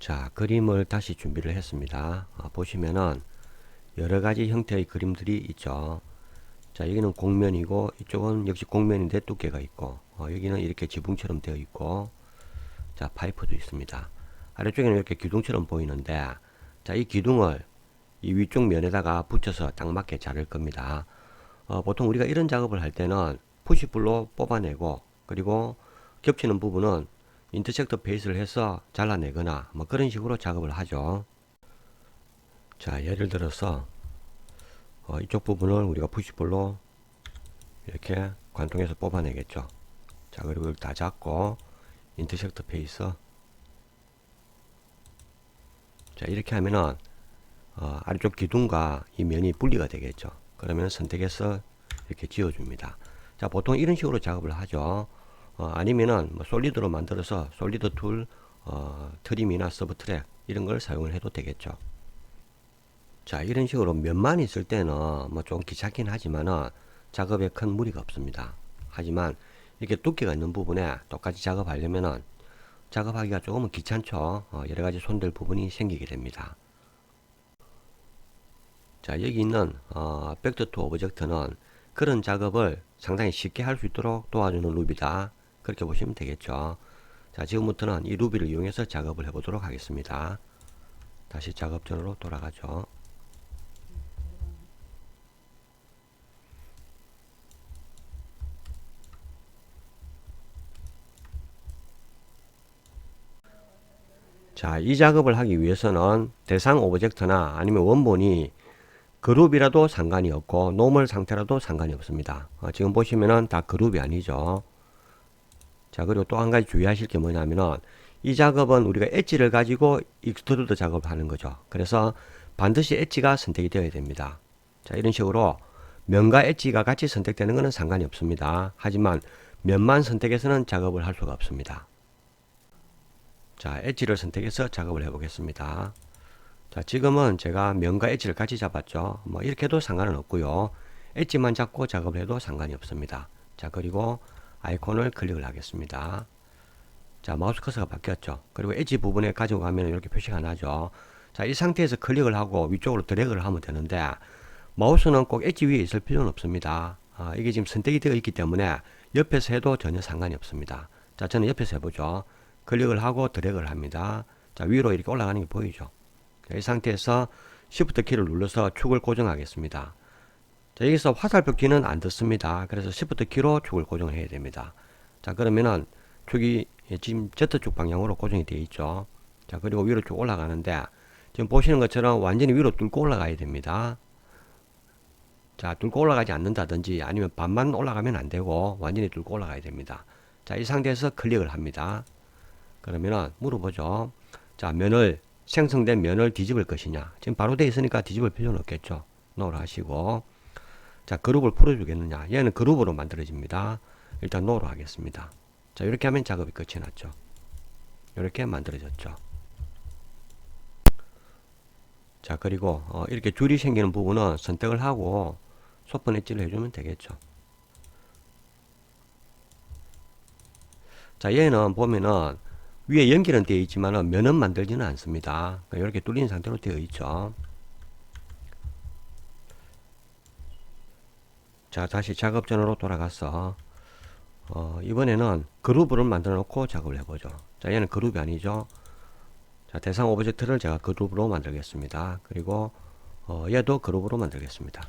자, 그림을 다시 준비를 했습니다. 보시면은 여러 가지 형태의 그림들이 있죠. 자, 여기는 곡면이고 이쪽은 역시 곡면인데 두께가 있고 여기는 이렇게 지붕처럼 되어 있고, 자, 파이프도 있습니다. 아래쪽에는 이렇게 기둥처럼 보이는데, 자, 이 기둥을 이 위쪽 면에다가 붙여서 딱 맞게 자를 겁니다. 보통 우리가 이런 작업을 할 때는 푸시블로 뽑아내고, 그리고 겹치는 부분은 인터섹터 베이스를 해서 잘라내거나 뭐 그런 식으로 작업을 하죠. 자, 예를 들어서 이쪽 부분을 우리가 푸시볼로 이렇게 관통해서 뽑아내겠죠. 자, 그리고 이걸 다 잡고 인터섹터 베이스, 자, 이렇게 하면은 아래쪽 기둥과 이 면이 분리가 되겠죠. 그러면 선택해서 이렇게 지워줍니다. 자, 보통 이런 식으로 작업을 하죠. 아니면은 뭐 솔리드로 만들어서 솔리드 툴, 트림이나 서브 트랙 이런 걸 사용을 해도 되겠죠. 자, 이런 식으로 면만 있을 때는 뭐 좀 귀찮긴 하지만은 작업에 큰 무리가 없습니다. 하지만 이렇게 두께가 있는 부분에 똑같이 작업하려면은 작업하기가 조금은 귀찮죠. 여러 가지 손댈 부분이 생기게 됩니다. 자, 여기 있는 벡터 투 오브젝트는 그런 작업을 상당히 쉽게 할 수 있도록 도와주는 룹이다, 그렇게 보시면 되겠죠. 자, 지금부터는 이 루비를 이용해서 작업을 해보도록 하겠습니다. 다시 작업전으로 돌아가죠. 자, 이 작업을 하기 위해서는 대상 오브젝트나 아니면 원본이 그룹이라도 상관이 없고 노멀 상태라도 상관이 없습니다. 지금 보시면은 다 그룹이 아니죠. 자, 그리고 또 한 가지 주의하실 게 뭐냐면은 이 작업은 우리가 엣지를 가지고 익스트루드 작업을 하는 거죠. 그래서 반드시 엣지가 선택이 되어야 됩니다. 자, 이런 식으로 면과 엣지가 같이 선택되는 것은 상관이 없습니다. 하지만 면만 선택해서는 작업을 할 수가 없습니다. 자, 엣지를 선택해서 작업을 해 보겠습니다. 자, 지금은 제가 면과 엣지를 같이 잡았죠. 뭐 이렇게 해도 상관은 없고요. 엣지만 잡고 작업을 해도 상관이 없습니다. 자, 그리고 아이콘을 클릭을 하겠습니다. 자, 마우스 커서가 바뀌었죠. 그리고 엣지 부분에 가지고 가면 이렇게 표시가 나죠. 자, 이 상태에서 클릭을 하고 위쪽으로 드래그를 하면 되는데, 마우스는 꼭 엣지 위에 있을 필요는 없습니다. 이게 지금 선택이 되어 있기 때문에 옆에서 해도 전혀 상관이 없습니다. 자, 저는 옆에서 해보죠. 클릭을 하고 드래그를 합니다. 자, 위로 이렇게 올라가는 게 보이죠. 자, 이 상태에서 Shift 키를 눌러서 축을 고정하겠습니다. 자, 여기서 화살표 키는 안 듣습니다. 그래서 Shift 키로 축을 고정을 해야 됩니다. 자, 그러면은 축이 지금 Z축 방향으로 고정이 되어 있죠. 자, 그리고 위로 쭉 올라가는데 지금 보시는 것처럼 완전히 위로 뚫고 올라가야 됩니다. 자, 뚫고 올라가지 않는다든지 아니면 반만 올라가면 안 되고 완전히 뚫고 올라가야 됩니다. 자, 이 상태에서 클릭을 합니다. 그러면은 물어보죠. 자, 생성된 면을 뒤집을 것이냐. 지금 바로 되어 있으니까 뒤집을 필요는 없겠죠. 노를 하시고, 자, 그룹을 풀어주겠느냐. 얘는 그룹으로 만들어집니다. 일단 노로 하겠습니다. 자, 이렇게 하면 작업이 끝이 났죠. 이렇게 만들어졌죠. 자, 그리고 이렇게 줄이 생기는 부분은 선택을 하고 소분 엣지를 해주면 되겠죠. 자, 얘는 보면은 위에 연결은 되어 있지만 면은 만들지는 않습니다. 이렇게 뚫린 상태로 되어 있죠. 자, 다시 작업전으로 돌아가서 이번에는 그룹을 만들어 놓고 작업을 해보죠. 자, 얘는 그룹이 아니죠. 자, 대상 오브젝트를 제가 그룹으로 만들겠습니다. 그리고 얘도 그룹으로 만들겠습니다.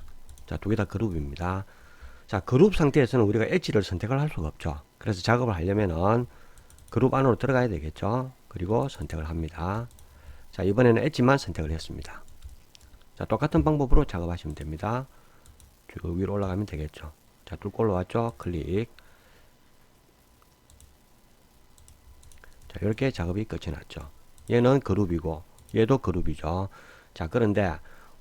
자, 두 개 다 그룹입니다. 자, 그룹 상태에서는 우리가 엣지를 선택을 할 수가 없죠. 그래서 작업을 하려면은 그룹 안으로 들어가야 되겠죠. 그리고 선택을 합니다. 자, 이번에는 엣지만 선택을 했습니다. 자, 똑같은 방법으로 작업하시면 됩니다. 쭉 위로 올라가면 되겠죠. 자, 뚫고 올라왔죠. 클릭. 자, 이렇게 작업이 끝이 났죠. 얘는 그룹이고 얘도 그룹이죠. 자, 그런데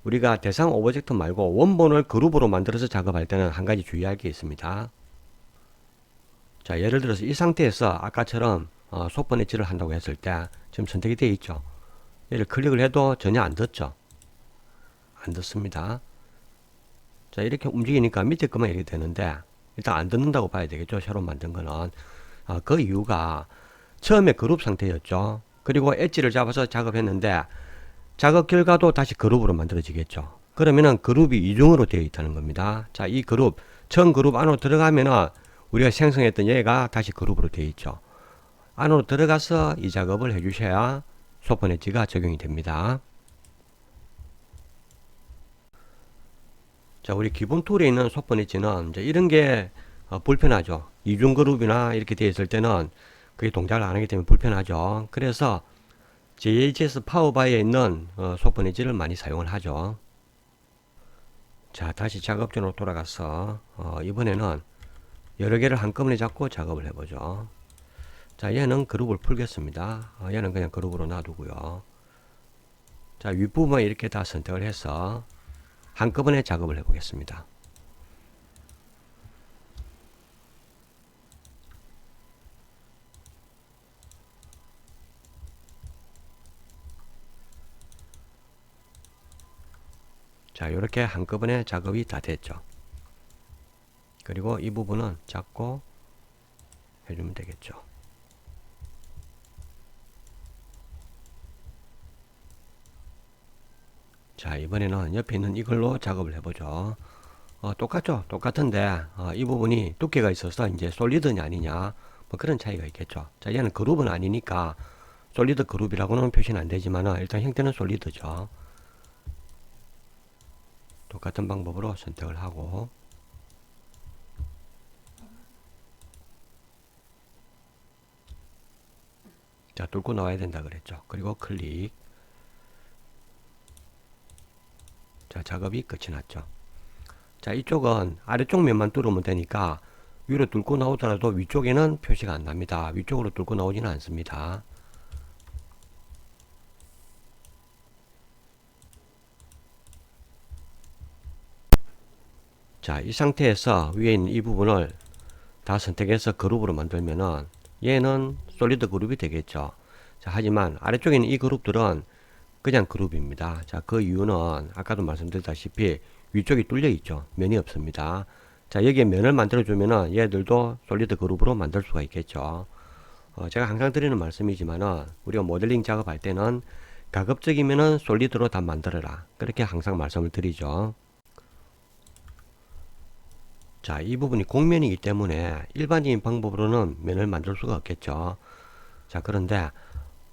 우리가 대상 오브젝트 말고 원본을 그룹으로 만들어서 작업할 때는 한 가지 주의할 게 있습니다. 자, 예를 들어서 이 상태에서 아까처럼 속번 엣지를 한다고 했을 때 지금 선택이 되어 있죠. 얘를 클릭을 해도 전혀 안 듣죠. 안 듣습니다. 자, 이렇게 움직이니까 밑에 것만 이렇게 되는데 일단 안 듣는다고 봐야 되겠죠. 새로 만든 거는. 그 이유가 처음에 그룹 상태였죠. 그리고 엣지를 잡아서 작업했는데 작업 결과도 다시 그룹으로 만들어지겠죠. 그러면은 그룹이 이중으로 되어 있다는 겁니다. 자, 이 그룹, 전 그룹 안으로 들어가면은 우리가 생성했던 얘가 다시 그룹으로 되어 있죠. 안으로 들어가서 이 작업을 해주셔야 소폰 엣지가 적용이 됩니다. 자, 우리 기본 툴에 있는 소폰 엣지는 이제 이런 게 불편하죠. 이중 그룹이나 이렇게 되어 있을 때는 그게 동작을 안 하기 때문에 불편하죠. 그래서 JHS 파워바이에 있는 소폰 엣지를 많이 사용을 하죠. 자, 다시 작업전으로 돌아가서 이번에는 여러 개를 한꺼번에 잡고 작업을 해보죠. 자, 얘는 그룹을 풀겠습니다. 얘는 그냥 그룹으로 놔두고요. 자, 윗부분만 이렇게 다 선택을 해서 한꺼번에 작업을 해보겠습니다. 자, 이렇게 한꺼번에 작업이 다 됐죠. 그리고 이 부분은 잡고 해주면 되겠죠. 자, 이번에는 옆에 있는 이걸로 작업을 해보죠. 똑같죠? 똑같은데 이 부분이 두께가 있어서 이제 솔리드냐 아니냐 뭐 그런 차이가 있겠죠. 자, 얘는 그룹은 아니니까 솔리드 그룹이라고는 표시는 안 되지만 일단 형태는 솔리드죠. 똑같은 방법으로 선택을 하고 자, 뚫고 나와야 된다 그랬죠. 그리고 클릭. 자, 작업이 끝이 났죠. 자, 이쪽은 아래쪽 면만 뚫으면 되니까 위로 뚫고 나오더라도 위쪽에는 표시가 안 납니다. 위쪽으로 뚫고 나오지는 않습니다. 자, 이 상태에서 위에 있는 이 부분을 다 선택해서 그룹으로 만들면은 얘는 솔리드 그룹이 되겠죠. 자, 하지만 아래쪽에 있는 이 그룹들은 그냥 그룹입니다. 자, 그 이유는 아까도 말씀드렸다시피 위쪽이 뚫려 있죠. 면이 없습니다. 자, 여기에 면을 만들어 주면은 얘들도 솔리드 그룹으로 만들 수가 있겠죠. 제가 항상 드리는 말씀이지만은 우리가 모델링 작업할 때는 가급적이면은 솔리드로 다 만들어라. 그렇게 항상 말씀을 드리죠. 자, 이 부분이 곡면이기 때문에 일반적인 방법으로는 면을 만들 수가 없겠죠. 자, 그런데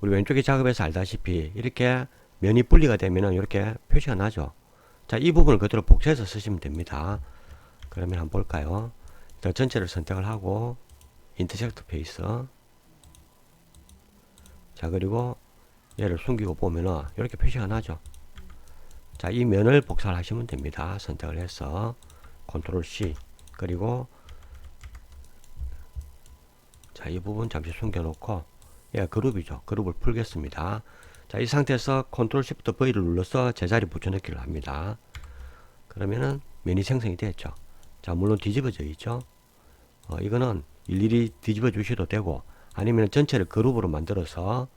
우리 왼쪽에 작업에서 알다시피 이렇게 면이 분리가 되면은 이렇게 표시가 나죠. 자, 이 부분을 그대로 복사해서 쓰시면 됩니다. 그러면 한번 볼까요? 일단 전체를 선택을 하고 인터섹트 페이스. 자, 그리고 얘를 숨기고 보면은 이렇게 표시가 나죠. 자, 이 면을 복사를 하시면 됩니다. 선택을 해서 컨트롤 C. 그리고 자, 이 부분 잠시 숨겨 놓고 얘가 그룹이죠. 그룹을 풀겠습니다. 자, 이 상태에서 컨트롤 시프트 V를 눌러서 제자리 붙여넣기를 합니다. 그러면은 면이 생성이 됐죠. 자, 물론 뒤집어져 있죠. 이거는 일일이 뒤집어 주셔도 되고 아니면 전체를 그룹으로 만들어서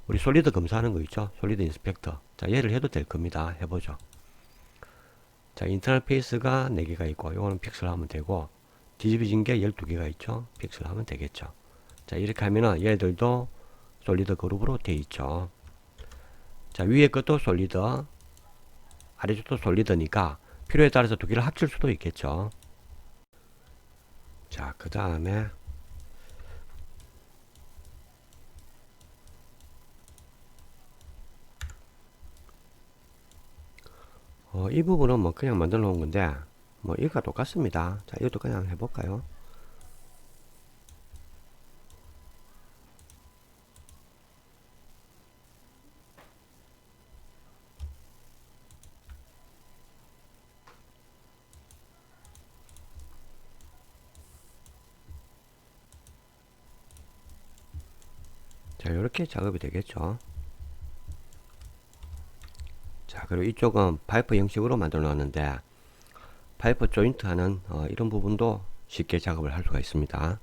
우리 솔리드 검사하는 거 있죠. 솔리드 인스펙터. 자, 얘를 해도 될 겁니다. 해보죠. 자, 인터널 페이스가 4개가 있고 요거는 픽셀 하면 되고 뒤집어진 게 12개가 있죠. 픽셀 하면 되겠죠. 자, 이렇게 하면은 얘들도 솔리드 그룹으로 되어 있죠. 자, 위에 것도 솔리드, 아래쪽도 솔리드니까 필요에 따라서 두 개를 합칠 수도 있겠죠. 자, 그 다음에 이 부분은 뭐 그냥 만들어 놓은 건데 뭐 이거가 똑같습니다. 자, 이것도 그냥 해볼까요? 자, 이렇게 작업이 되겠죠. 자, 그리고 이쪽은 파이프 형식으로 만들어 놨는데 파이프 조인트 하는 이런 부분도 쉽게 작업을 할 수가 있습니다.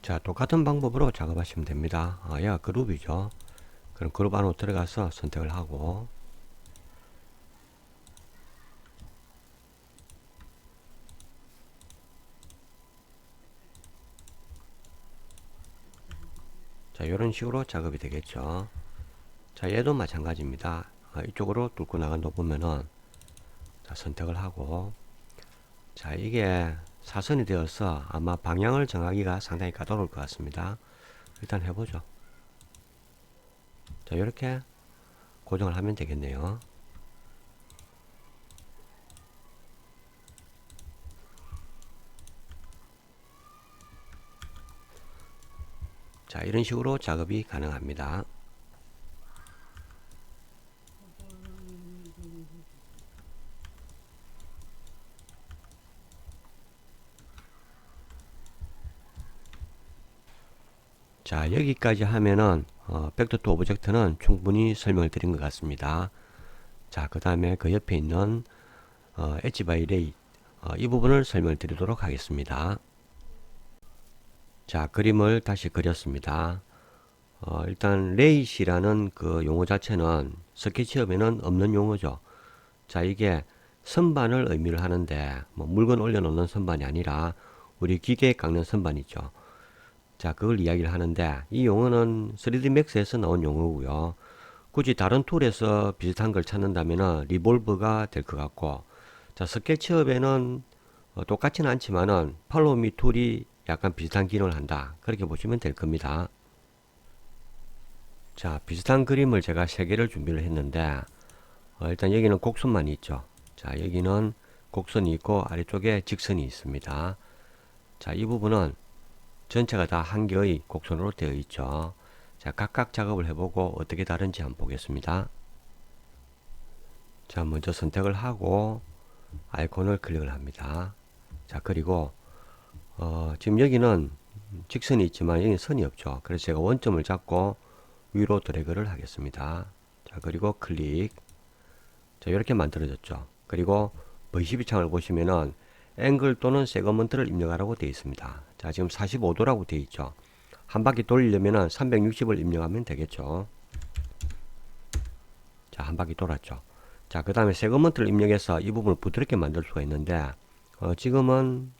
자, 똑같은 방법으로 작업하시면 됩니다. 얘가 그룹이죠. 그럼 그룹 안으로 들어가서 선택을 하고 자, 자, 이런 식으로 작업이 되겠죠. 자, 얘도 마찬가지입니다. 이쪽으로 뚫고 나간다 보면은, 자, 선택을 하고, 자, 이게 사선이 되어서 아마 방향을 정하기가 상당히 까다로울 것 같습니다. 일단 해보죠. 자, 이렇게 고정을 하면 되겠네요. 자, 이런 식으로 작업이 가능합니다. 자, 여기까지 하면은 벡터 투 오브젝트는 충분히 설명을 드린 것 같습니다. 자, 그 다음에 그 옆에 있는 엣지 바이 레이 이 부분을 설명을 드리도록 하겠습니다. 자, 그림을 다시 그렸습니다. 일단 레이시라는 그 용어 자체는 스케치업에는 없는 용어죠. 자, 이게 선반을 의미를 하는데 뭐 물건 올려놓는 선반이 아니라 우리 기계에 깎는 선반이죠. 자, 그걸 이야기를 하는데 이 용어는 3D Max에서 나온 용어고요. 굳이 다른 툴에서 비슷한 걸 찾는다면 리볼브가 될 것 같고, 자, 스케치업에는 똑같지는 않지만은 팔로우미 툴이 약간 비슷한 기능을 한다. 그렇게 보시면 될 겁니다. 자, 비슷한 그림을 제가 3개를 준비를 했는데 일단 여기는 곡선만 있죠. 자, 여기는 곡선이 있고 아래쪽에 직선이 있습니다. 자, 이 부분은 전체가 다 한 개의 곡선으로 되어 있죠. 자, 각각 작업을 해보고 어떻게 다른지 한번 보겠습니다. 자, 먼저 선택을 하고 아이콘을 클릭을 합니다. 자, 그리고 지금 여기는 직선이 있지만 여기는 선이 없죠. 그래서 제가 원점을 잡고 위로 드래그를 하겠습니다. 자, 그리고 클릭. 자, 이렇게 만들어졌죠. 그리고 V12 창을 보시면은 앵글 또는 세그먼트를 입력하라고 되어 있습니다. 자, 지금 45도라고 되어 있죠. 한 바퀴 돌리려면은 360을 입력하면 되겠죠. 자, 한 바퀴 돌았죠. 자, 그 다음에 세그먼트를 입력해서 이 부분을 부드럽게 만들 수가 있는데 지금은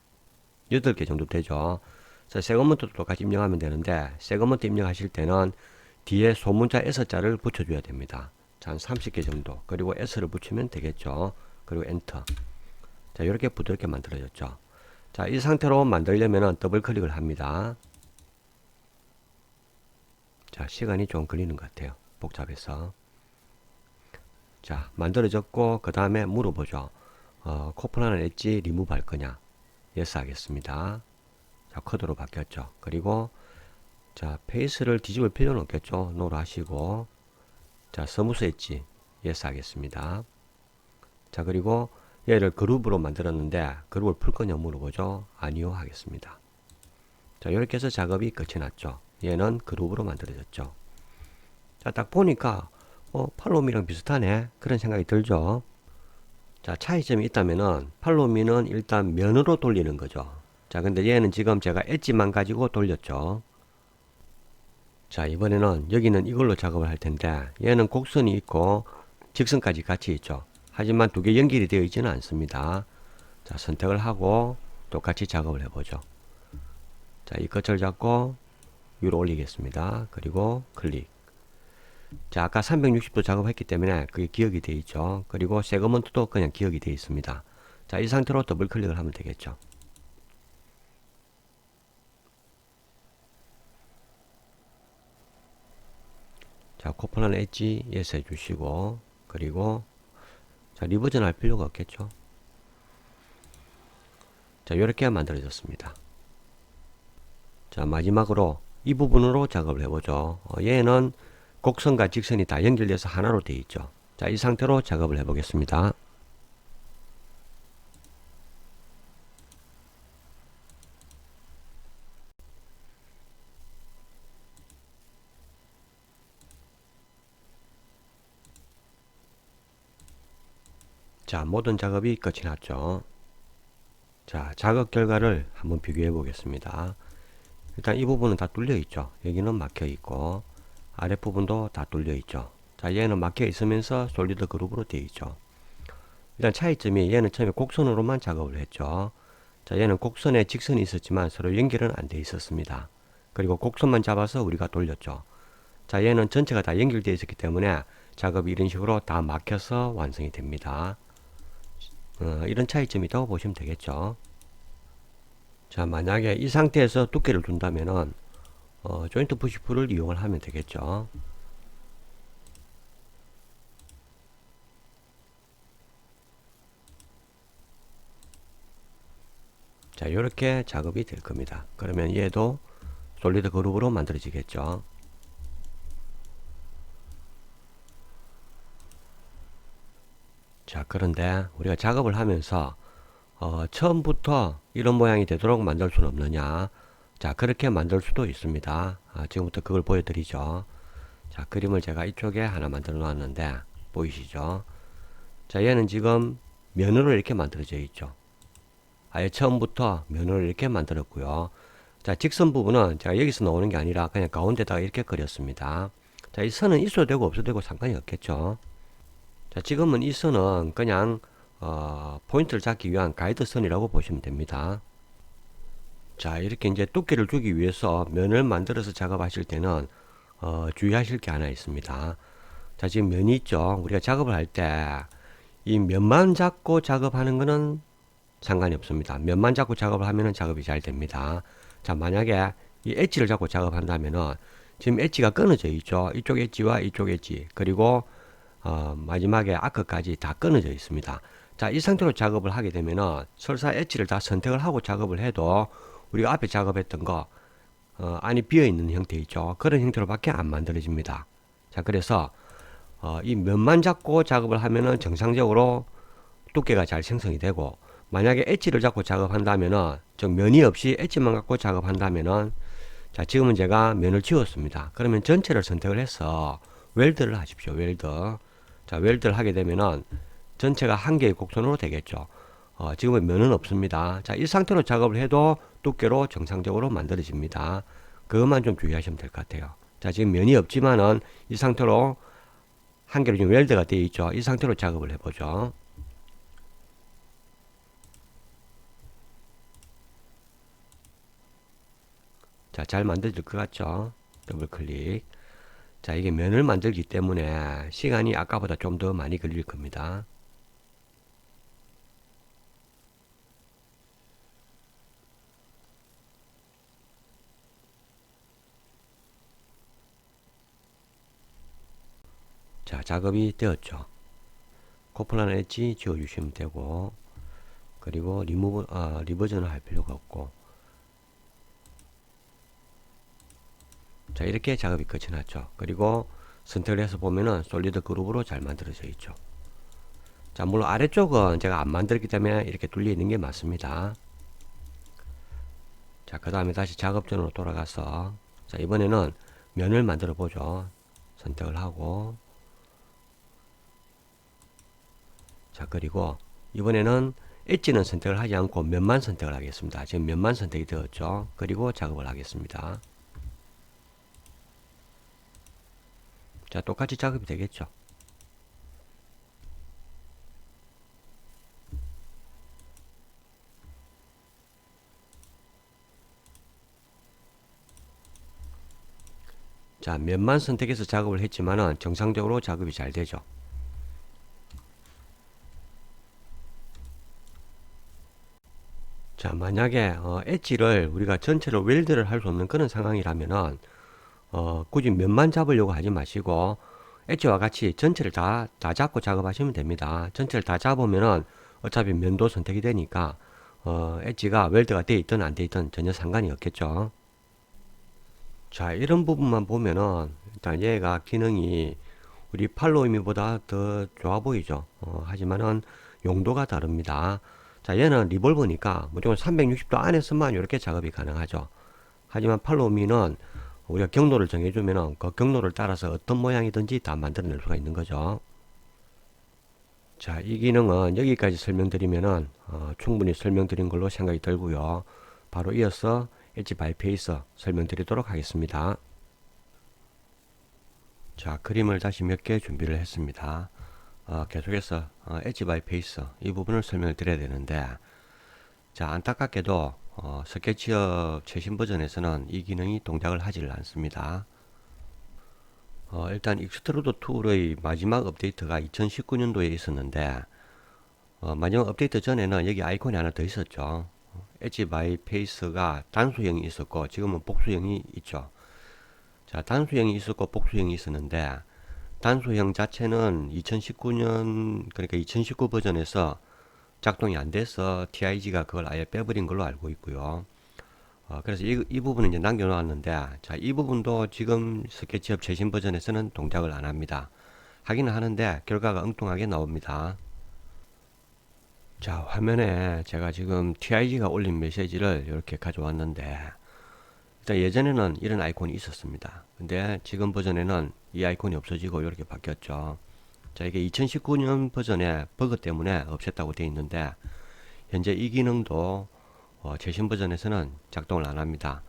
8개 정도 되죠. 그래서 세그먼트도 똑같이 입력하면 되는데 세그먼트 입력하실 때는 뒤에 소문자 S자를 붙여줘야 됩니다. 자, 한 30개 정도. 그리고 S를 붙이면 되겠죠. 그리고 엔터. 자, 이렇게 부드럽게 만들어졌죠. 자, 이 상태로 만들려면 더블 클릭을 합니다. 자, 시간이 좀 걸리는 것 같아요. 복잡해서. 자, 만들어졌고 그 다음에 물어보죠. 코플라는 엣지 리무브 할 거냐? 예스 하겠습니다. 자, 커드로 바뀌었죠. 그리고 자, 페이스를 뒤집을 필요는 없겠죠. 노로 하시고 자, 스무스 엣지 예스 하겠습니다. 자, 그리고 얘를 그룹으로 만들었는데 그룹을 풀 거냐 물어보죠. 아니요 하겠습니다. 자, 이렇게 해서 작업이 끝이 났죠. 얘는 그룹으로 만들어졌죠. 자, 딱 보니까 팔로미랑 비슷하네 그런 생각이 들죠. 자, 차이점이 있다면은 팔로미는 일단 면으로 돌리는 거죠. 자, 근데 얘는 지금 제가 엣지만 가지고 돌렸죠. 자, 이번에는 여기는 이걸로 작업을 할 텐데 얘는 곡선이 있고 직선까지 같이 있죠. 하지만 두 개 연결이 되어 있지는 않습니다. 자, 선택을 하고 똑같이 작업을 해보죠. 자, 이 끝을 잡고 위로 올리겠습니다. 그리고 클릭. 자, 아까 360도 작업했기 때문에 그게 기억이 되어 있죠. 그리고 세그먼트도 그냥 기억이 되어 있습니다. 자, 이 상태로 더블 클릭을 하면 되겠죠. 자, 코플란 엣지 예스 해주시고 그리고 자, 리버전 할 필요가 없겠죠. 자, 이렇게 만들어졌습니다. 자, 마지막으로 이 부분으로 작업을 해보죠. 얘는 곡선과 직선이 다 연결돼서 하나로 되어 있죠. 자, 이 상태로 작업을 해보겠습니다. 자, 모든 작업이 끝이 났죠. 자, 작업 결과를 한번 비교해 보겠습니다. 일단 이 부분은 다 뚫려 있죠. 여기는 막혀 있고 아랫부분도 다 뚫려 있죠. 자, 얘는 막혀 있으면서 솔리드 그룹으로 되어 있죠. 일단 차이점이 얘는 처음에 곡선으로만 작업을 했죠. 자, 얘는 곡선에 직선이 있었지만 서로 연결은 안 되어 있었습니다. 그리고 곡선만 잡아서 우리가 돌렸죠. 자, 얘는 전체가 다 연결되어 있었기 때문에 작업이 이런 식으로 다 막혀서 완성이 됩니다. 이런 차이점이 있다고 보시면 되겠죠. 자, 만약에 이 상태에서 두께를 둔다면은 조인트 푸시풀을 이용을 하면 되겠죠. 자, 이렇게 작업이 될 겁니다. 그러면 얘도 솔리드 그룹으로 만들어지겠죠. 자, 그런데 우리가 작업을 하면서 처음부터 이런 모양이 되도록 만들 수는 없느냐. 자, 그렇게 만들 수도 있습니다. 지금부터 그걸 보여드리죠. 자, 그림을 제가 이쪽에 하나 만들어 놨는데 보이시죠? 자, 얘는 지금 면으로 이렇게 만들어져 있죠. 아예 처음부터 면을 이렇게 만들었고요. 자, 직선 부분은 제가 여기서 나오는 게 아니라 그냥 가운데다가 이렇게 그렸습니다. 자, 이 선은 있어도 되고 없어도 되고 상관이 없겠죠. 자, 지금은 이 선은 그냥 포인트를 잡기 위한 가이드 선이라고 보시면 됩니다. 자, 이렇게 이제 두께를 주기 위해서 면을 만들어서 작업하실 때는 주의하실 게 하나 있습니다. 자, 지금 면이 있죠. 우리가 작업을 할 때 이 면만 잡고 작업하는 거는 상관이 없습니다. 면만 잡고 작업을 하면은 작업이 잘 됩니다. 자, 만약에 이 엣지를 잡고 작업한다면은 지금 엣지가 끊어져 있죠. 이쪽 엣지와 이쪽 엣지 그리고 마지막에 아크까지 다 끊어져 있습니다. 자, 이 상태로 작업을 하게 되면은 설사 엣지를 다 선택을 하고 작업을 해도 우리가 앞에 작업했던 거 안이 비어 있는 형태 있죠. 그런 형태로밖에 안 만들어집니다. 자, 그래서 이 면만 잡고 작업을 하면은 정상적으로 두께가 잘 생성이 되고 만약에 엣지를 잡고 작업한다면은 즉 면이 없이 엣지만 갖고 작업한다면은 자, 지금은 제가 면을 지웠습니다. 그러면 전체를 선택을 해서 웰드를 하십시오. 웰드. 자, 웰드를 하게 되면은 전체가 한 개의 곡선으로 되겠죠. 지금은 면은 없습니다. 자, 이 상태로 작업을 해도 두께로 정상적으로 만들어집니다. 그것만 좀 주의하시면 될 것 같아요. 자, 지금 면이 없지만은 이 상태로 한 개로 지금 웰드가 되어 있죠. 이 상태로 작업을 해보죠. 자, 잘 만들어질 것 같죠? 더블 클릭. 자, 이게 면을 만들기 때문에 시간이 아까보다 좀 더 많이 걸릴 겁니다. 자, 작업이 되었죠. 코플란 엣지 지워주시면 되고, 그리고 리버전을 할 필요가 없고, 자, 이렇게 작업이 끝이 났죠. 그리고 선택을 해서 보면은 솔리드 그룹으로 잘 만들어져 있죠. 자, 물론 아래쪽은 제가 안 만들었기 때문에 이렇게 뚫려 있는 게 맞습니다. 자, 그 다음에 다시 작업전으로 돌아가서, 자, 이번에는 면을 만들어 보죠. 선택을 하고, 자, 그리고 이번에는 엣지는 선택을 하지 않고 면만 선택을 하겠습니다. 지금 면만 선택이 되었죠. 그리고 작업을 하겠습니다. 자, 똑같이 작업이 되겠죠. 자, 면만 선택해서 작업을 했지만은 정상적으로 작업이 잘 되죠. 자, 만약에 엣지를 우리가 전체로 웰드를 할 수 없는 그런 상황이라면은 굳이 면만 잡으려고 하지 마시고 엣지와 같이 전체를 다 잡고 작업하시면 됩니다. 전체를 다 잡으면은 어차피 면도 선택이 되니까 엣지가 웰드가 돼 있든 안 돼 있든 전혀 상관이 없겠죠. 자, 이런 부분만 보면은 일단 얘가 기능이 우리 팔로우미보다 더 좋아 보이죠. 하지만은 용도가 다릅니다. 자, 얘는 리볼버니까 무조건 360도 안에서만 이렇게 작업이 가능하죠. 하지만 팔로우미는 우리가 경로를 정해주면은 그 경로를 따라서 어떤 모양이든지 다 만들어낼 수가 있는 거죠. 자, 이 기능은 여기까지 설명드리면은 충분히 설명드린 걸로 생각이 들고요. 바로 이어서 엣지 바이페이서 설명드리도록 하겠습니다. 자, 그림을 다시 몇 개 준비를 했습니다. 계속해서 엣지 바이페이서 이 부분을 설명을 드려야 되는데, 자, 안타깝게도 스케치업 최신 버전에서는 이 기능이 동작을 하지를 않습니다. 일단 익스트루드 툴의 마지막 업데이트가 2019년도에 있었는데 마지막 업데이트 전에는 여기 아이콘이 하나 더 있었죠. 엣지 바이 페이스가 단수형이 있었고 지금은 복수형이 있죠. 자, 단수형이 있었고 복수형이 있었는데 단수형 자체는 2019년 그러니까 2019 버전에서 작동이 안 돼서 TIG가 그걸 아예 빼버린 걸로 알고 있고요. 그래서 이 부분은 이제 남겨놓았는데, 자, 이 부분도 지금 스케치업 최신 버전에서는 동작을 안 합니다. 하기는 하는데 결과가 엉뚱하게 나옵니다. 자, 화면에 제가 지금 TIG가 올린 메시지를 이렇게 가져왔는데, 일단 예전에는 이런 아이콘이 있었습니다. 근데 지금 버전에는 이 아이콘이 없어지고 이렇게 바뀌었죠. 자, 이게 2019년 버전의 버그 때문에 없앴다고 되어 있는데, 현재 이 기능도 최신 버전에서는 작동을 안 합니다.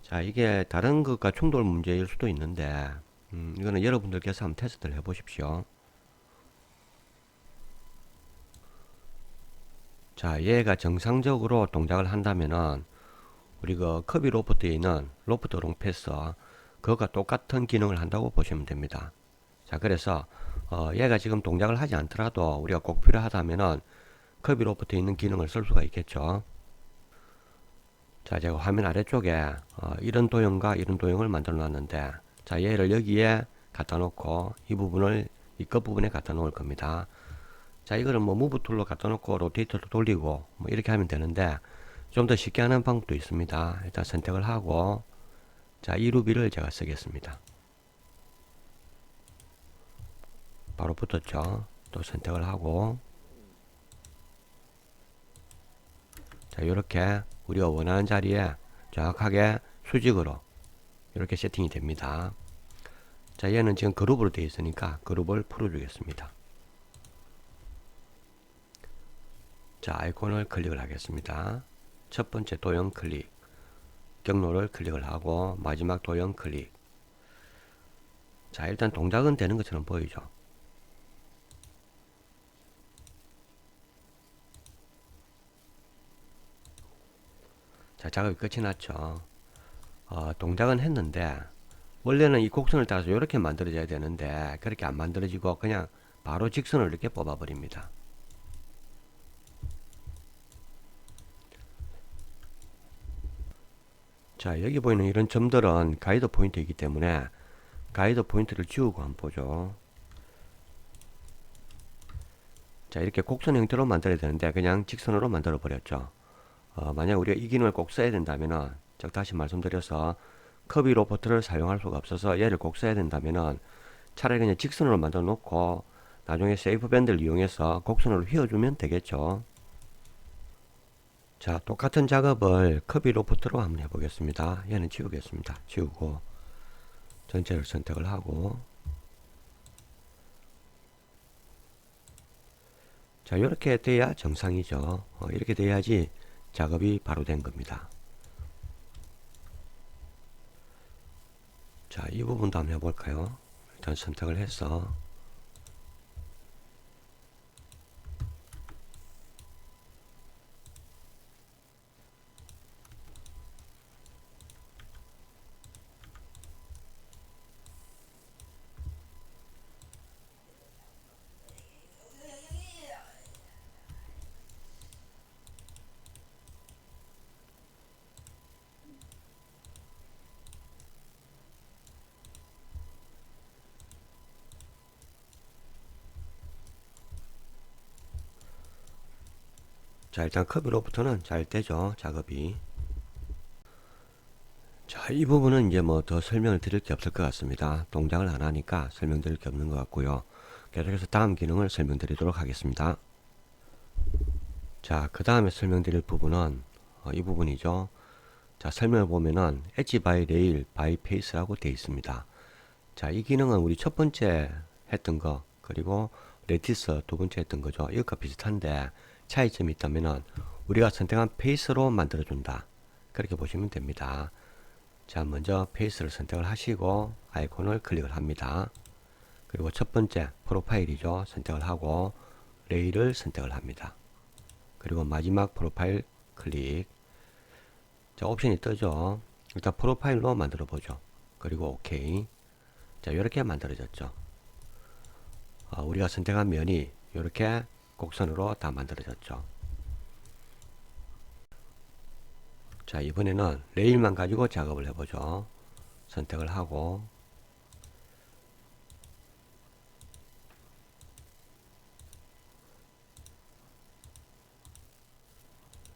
자, 이게 다른 것과 충돌 문제일 수도 있는데, 이거는 여러분들께서 한번 테스트를 해 보십시오. 자, 얘가 정상적으로 동작을 한다면은, 우리 그 커비 로프트에 있는 로프트 롱패서, 그거가 똑같은 기능을 한다고 보시면 됩니다. 자, 그래서, 얘가 지금 동작을 하지 않더라도 우리가 꼭 필요하다면은 커비 로프트에 있는 기능을 쓸 수가 있겠죠. 자, 제가 화면 아래쪽에 이런 도형과 이런 도형을 만들어 놨는데, 자, 얘를 여기에 갖다 놓고 이 부분을 이 끝부분에 갖다 놓을 겁니다. 자, 이거를 뭐 무브 툴로 갖다 놓고 로테이터도 돌리고 뭐 이렇게 하면 되는데, 좀 더 쉽게 하는 방법도 있습니다. 일단 선택을 하고, 자, 이 루비를 제가 쓰겠습니다. 바로 붙었죠. 또 선택을 하고, 자, 이렇게 우리가 원하는 자리에 정확하게 수직으로 이렇게 세팅이 됩니다. 자, 얘는 지금 그룹으로 되어 있으니까 그룹을 풀어주겠습니다. 자, 아이콘을 클릭을 하겠습니다. 첫 번째 도형 클릭, 경로를 클릭을 하고 마지막 도형 클릭. 자, 일단 동작은 되는 것처럼 보이죠. 자, 작업이 끝이 났죠. 동작은 했는데 원래는 이 곡선을 따라서 이렇게 만들어져야 되는데 그렇게 안 만들어지고 그냥 바로 직선을 이렇게 뽑아 버립니다. 자, 여기 보이는 이런 점들은 가이드 포인트이기 때문에 가이드 포인트를 지우고 한번 보죠. 자, 이렇게 곡선 형태로 만들어야 되는데 그냥 직선으로 만들어 버렸죠. 만약 우리가 이 기능을 꼭 써야 된다면은, 즉 다시 말씀드려서 커비 로버트를 사용할 수가 없어서 얘를 꼭 써야 된다면은 차라리 그냥 직선으로 만들어 놓고 나중에 세이프 밴드를 이용해서 곡선으로 휘어주면 되겠죠. 자, 똑같은 작업을 커비 로프트로 한번 해보겠습니다. 얘는 지우겠습니다. 지우고 전체를 선택을 하고, 자, 이렇게 돼야 정상이죠. 이렇게 돼야지 작업이 바로 된 겁니다. 자, 이 부분도 한번 해볼까요? 일단 선택을 해서, 자, 일단 커비로부터는 잘 되죠, 작업이. 자, 이 부분은 이제 뭐 더 설명을 드릴 게 없을 것 같습니다. 동작을 안 하니까 설명드릴 게 없는 것 같고요. 계속해서 다음 기능을 설명드리도록 하겠습니다. 자, 그 다음에 설명드릴 부분은 이 부분이죠. 자, 설명을 보면은 엣지 바이 레일 바이 페이스라고 되어 있습니다. 자, 이 기능은 우리 첫 번째 했던 거, 그리고 레티스 두 번째 했던 거죠. 이것과 비슷한데 차이점이 있다면은 우리가 선택한 페이스로 만들어준다. 그렇게 보시면 됩니다. 자, 먼저 페이스를 선택을 하시고 아이콘을 클릭을 합니다. 그리고 첫 번째 프로파일이죠. 선택을 하고 레일을 선택을 합니다. 그리고 마지막 프로파일 클릭. 자, 옵션이 뜨죠. 일단 프로파일로 만들어 보죠. 그리고 OK. 자, 이렇게 만들어졌죠. 우리가 선택한 면이 이렇게 곡선으로 다 만들어졌죠. 자, 이번에는 레일만 가지고 작업을 해보죠. 선택을 하고,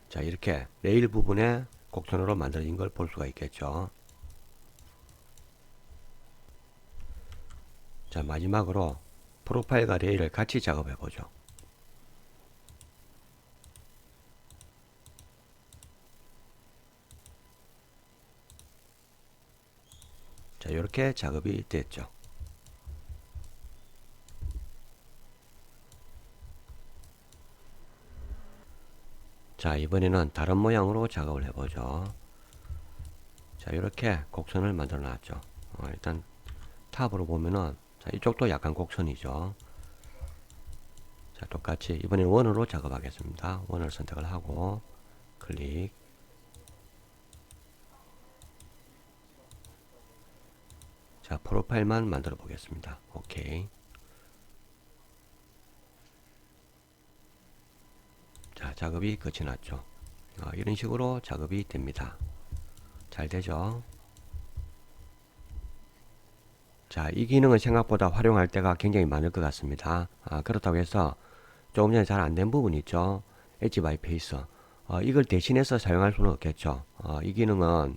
자, 이렇게 레일 부분에 곡선으로 만들어진 걸 볼 수가 있겠죠. 자, 마지막으로 프로파일과 레일을 같이 작업해 보죠. 자, 이렇게 작업이 됐죠. 자, 이번에는 다른 모양으로 작업을 해보죠. 자, 이렇게 곡선을 만들어 놨죠. 일단 탑으로 보면은, 자, 이쪽도 약간 곡선이죠. 자, 똑같이 이번에는 원으로 작업하겠습니다. 원을 선택을 하고 클릭. 자, 프로파일만 만들어 보겠습니다. 오케이. 자, 작업이 끝이 났죠. 이런 식으로 작업이 됩니다. 잘 되죠? 자, 이 기능은 생각보다 활용할 때가 굉장히 많을 것 같습니다. 그렇다고 해서 조금 전에 잘 안 된 부분 있죠. 엣지 바이 페이스. 이걸 대신해서 사용할 수는 없겠죠. 이 기능은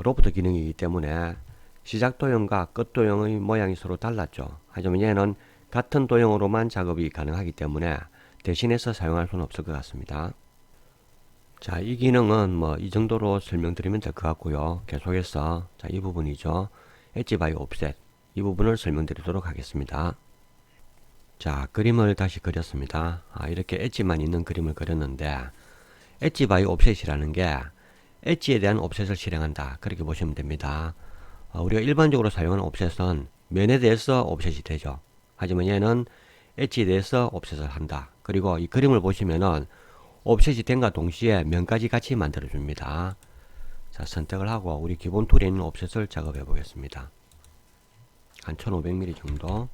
로프트 기능이기 때문에 시작 도형과 끝 도형의 모양이 서로 달랐죠. 하지만 얘는 같은 도형으로만 작업이 가능하기 때문에 대신해서 사용할 수는 없을 것 같습니다. 자, 이 기능은 뭐 이 정도로 설명드리면 될 것 같고요. 계속해서 자, 이 부분이죠. 엣지 바이 옵셋 이 부분을 설명드리도록 하겠습니다. 자, 그림을 다시 그렸습니다. 이렇게 엣지만 있는 그림을 그렸는데 엣지 바이 옵셋이라는 게 엣지에 대한 옵셋을 실행한다. 그렇게 보시면 됩니다. 우리가 일반적으로 사용하는 옵셋은 면에 대해서 옵셋이 되죠. 하지만 얘는 엣지에 대해서 옵셋을 한다. 그리고 이 그림을 보시면은 옵셋이 된과 동시에 면까지 같이 만들어 줍니다. 자, 선택을 하고 우리 기본 툴에 있는 옵셋을 작업해 보겠습니다. 한 1500mm 정도.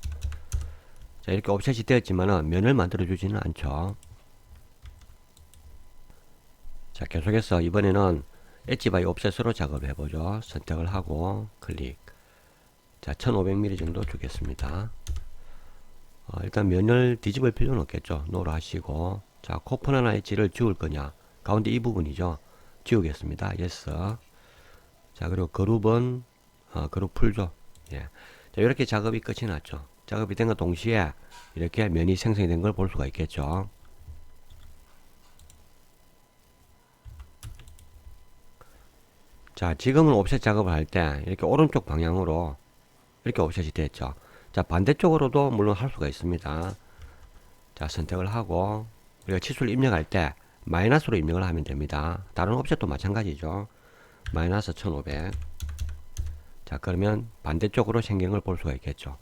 자, 이렇게 옵셋이 되었지만은 면을 만들어 주지는 않죠. 자, 계속해서 이번에는 엣지 바이 옵셋으로 작업해 보죠. 선택을 하고 클릭. 자, 1500mm 정도 주겠습니다. 일단 면을 뒤집을 필요는 없겠죠. 노로 하시고, 자, 코프나나 엣지를 지울 거냐, 가운데 이 부분이죠. 지우겠습니다. 예스. 자, 그리고 그룹은 그룹 풀죠. 예. 자, 이렇게 작업이 끝이 났죠. 작업이 된 것 동시에 이렇게 면이 생성이 된 걸 볼 수가 있겠죠. 자, 지금은 옵셋 작업을 할 때 이렇게 오른쪽 방향으로 이렇게 옵셋이 됐죠. 자, 반대쪽으로도 물론 할 수가 있습니다. 자, 선택을 하고 우리가 치수를 입력할 때 마이너스로 입력을 하면 됩니다. 다른 옵셋도 마찬가지죠. 마이너스 1500. 자, 그러면 반대쪽으로 생기는 걸 볼 수가 있겠죠.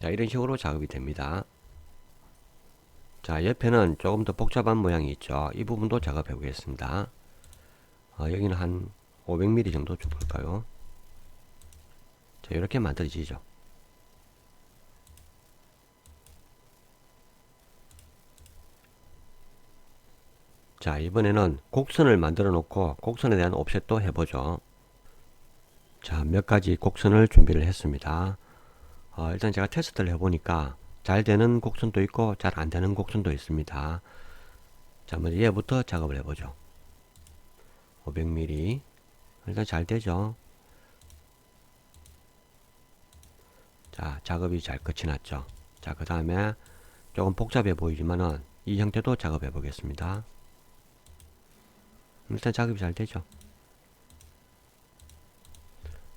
자, 이런 식으로 작업이 됩니다. 자, 옆에는 조금 더 복잡한 모양이 있죠. 이 부분도 작업해 보겠습니다. 여기는 한 500mm 정도 줘볼까요? 자, 이렇게 만들어지죠. 자, 이번에는 곡선을 만들어 놓고 곡선에 대한 옵셋도 해보죠. 자, 몇 가지 곡선을 준비를 했습니다. 일단 제가 테스트를 해보니까 잘 되는 곡선도 있고 잘 안 되는 곡선도 있습니다. 자, 먼저 얘부터 작업을 해보죠. 500mm. 일단 잘 되죠. 자, 작업이 잘 끝이 났죠. 자, 그 다음에 조금 복잡해 보이지만은 이 형태도 작업해 보겠습니다. 일단 작업이 잘 되죠.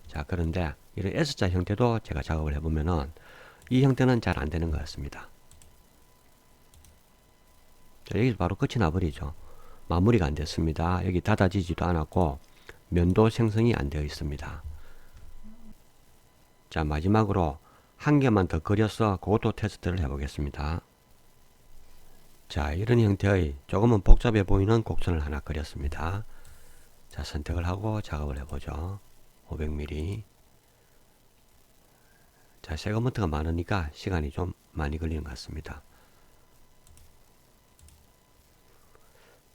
자, 그런데 이런 S자 형태도 제가 작업을 해보면은 이 형태는 잘 안 되는 것 같습니다. 자, 여기서 바로 끝이 나버리죠. 마무리가 안 됐습니다. 여기 닫아지지도 않았고 면도 생성이 안 되어 있습니다. 자, 마지막으로 한 개만 더 그려서 그것도 테스트를 해보겠습니다. 자, 이런 형태의 조금은 복잡해 보이는 곡선을 하나 그렸습니다. 자, 선택을 하고 작업을 해보죠. 500mm. 자, 세그먼트가 많으니까 시간이 좀 많이 걸리는 것 같습니다.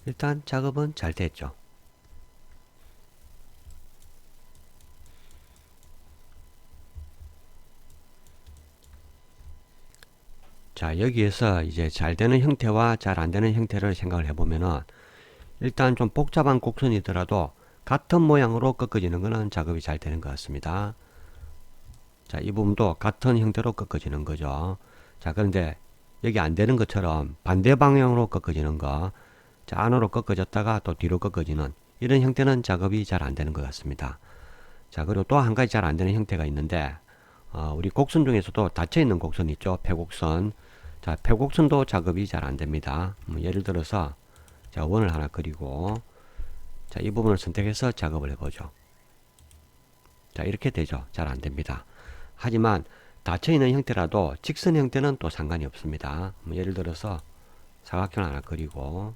일단 작업은 잘 됐죠. 자, 여기에서 이제 잘 되는 형태와 잘 안 되는 형태를 생각을 해보면은 일단 좀 복잡한 곡선이더라도 같은 모양으로 꺾어지는 것은 작업이 잘 되는 것 같습니다. 자, 이 부분도 같은 형태로 꺾어지는 거죠. 자, 그런데 여기 안 되는 것처럼 반대 방향으로 꺾어지는 거, 자, 안으로 꺾어졌다가 또 뒤로 꺾어지는 이런 형태는 작업이 잘 안 되는 것 같습니다. 자, 그리고 또 한 가지 잘 안 되는 형태가 있는데, 우리 곡선 중에서도 닫혀 있는 곡선 있죠. 폐곡선. 자, 폐곡선도 작업이 잘 안 됩니다. 예를 들어서, 자, 원을 하나 그리고, 자, 이 부분을 선택해서 작업을 해보죠. 자, 이렇게 되죠. 잘 안 됩니다. 하지만 닫혀 있는 형태라도 직선 형태는 또 상관이 없습니다. 예를 들어서 사각형 하나 그리고,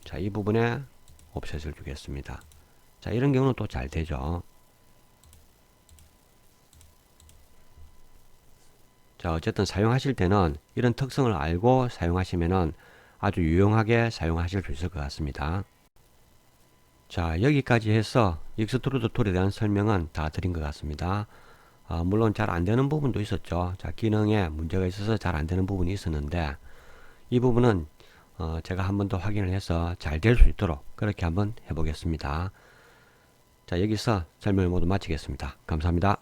자, 이 부분에 옵셋을 주겠습니다. 자, 이런 경우는 또 잘 되죠. 자, 어쨌든 사용하실 때는 이런 특성을 알고 사용하시면은 아주 유용하게 사용하실 수 있을 것 같습니다. 자, 여기까지 해서 익스트루드 툴에 대한 설명은 다 드린 것 같습니다. 물론 잘 안되는 부분도 있었죠. 자, 기능에 문제가 있어서 잘 안되는 부분이 있었는데 이 부분은 제가 한 번 더 확인을 해서 잘 될 수 있도록 그렇게 한번 해보겠습니다. 자, 여기서 설명을 모두 마치겠습니다. 감사합니다.